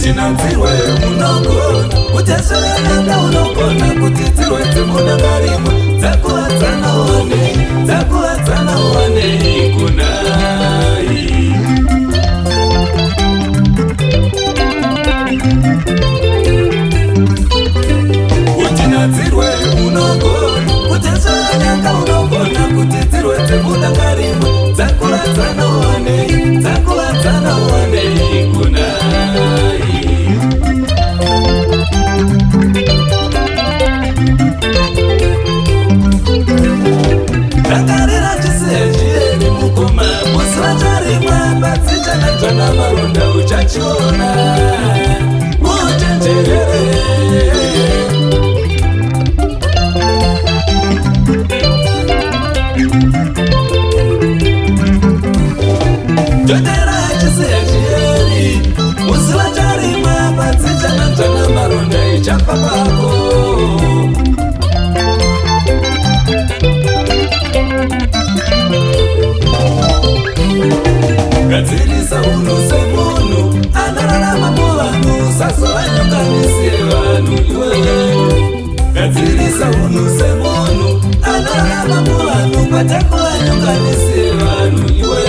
Utinanzirwe unogona utesweranga unogona kutitirwe dzimudangarimwe dzakuwadzana wane kunai. Utinanzirwe unogona utesweranga unogona kutitirwe dzimudangarimwe dzakuwadzana wane kunai. Rangarira chisejeni mukoma musvacharimwa badzichana maronda uchachiona uchenjerere. Jodera chisejeni musvacharimwa badzichana maronda ichapa pako. Gadzirisa uno semunhu anorarama muvanhu sasovanyonganisire vanhu iwe. Gadzirisa uno semunhu anorarama muvanhu kwatakuvanyonganisire vanhu iwe.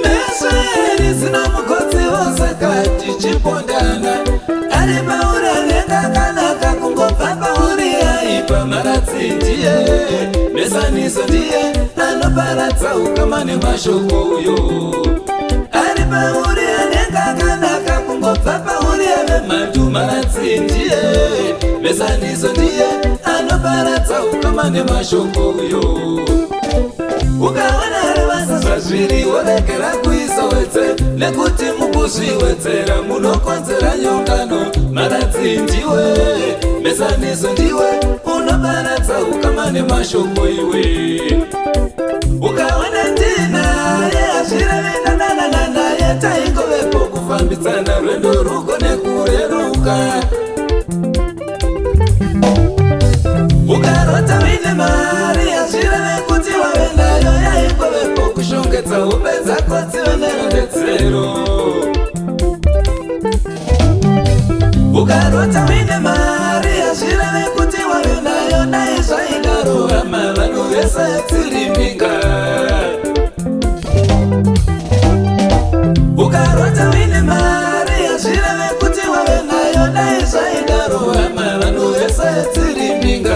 Meseri zino mukotsi vose kati chipondana. Ari pauri anengakanaka kungobva pauri aipa maratsi ndiye. Mesaniso ndiye anoparadza ukama nemashoko uyo. Ari pauri anengakanaka kungobva pauri ave mantu maratsi ndiye. Mesaniso ndiye anoparadza ukama nemashoko uyo. Ukaona rivasa zvazviri worekera kuisowedze nekuti mukuzviwedzera munokonzera nyongano. Maratsi ndiwe, mesaniso ndiwe unoparadza ukama nemashoko iwe. Ukaona ndinaye azvirevenanana naye taingovepo kufambidzana rwendo ruko nekurero. kusuka. Ukarota wine mari yazvireve kuti wave nayo yaingovepo kushongedza hope dzako dzive nerudetsero. Ukarota wine mari yazvireve kuti wave nayo dai zvaidaro hama vanhu vese dzirimbinga. Ukarota wine mari yazvireve kuti wave nayo dai zvaidaro hama vanhu vese dzirimbinga.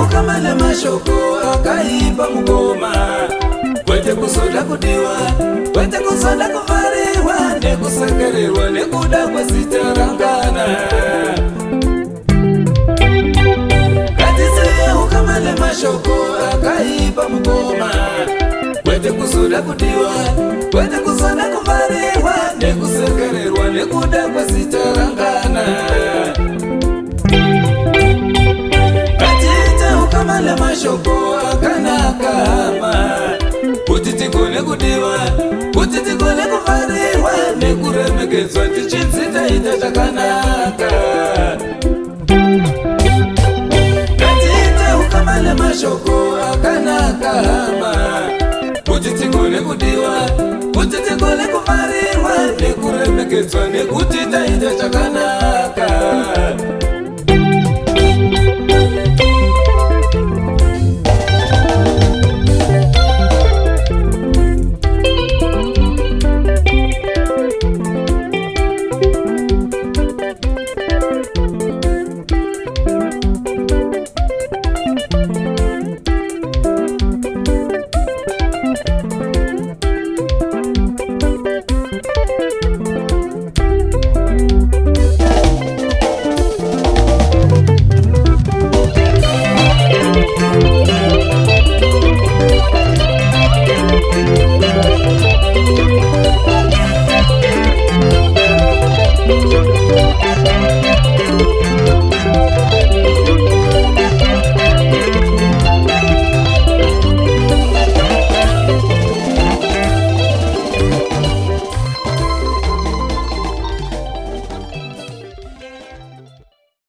Ukamane mashoko akaipa mukoma, kwete kuzoda kudiwa, kwete kuzoda kuvhariwa nekusekererwa nekuda kwezita rangana. Ngatisiye ukamane mashoko akaipa mukoma, kwete kuzoda kudiwa, kwete kuzoda kuvhariwa nekusekererwa nekuda kwezita rangana. Ukamane mashoko akanaka hama, kuti tigone kudiwa, kuti tigone kuvhariwa nekuremekedzwa tichinzi taita chakanaka. Ngatiite ukamane mashoko akanaka hama, kuti tigone kudiwa, kuti tigone kuvhariwa nekuremekedzwa nekuti taita chakanaka.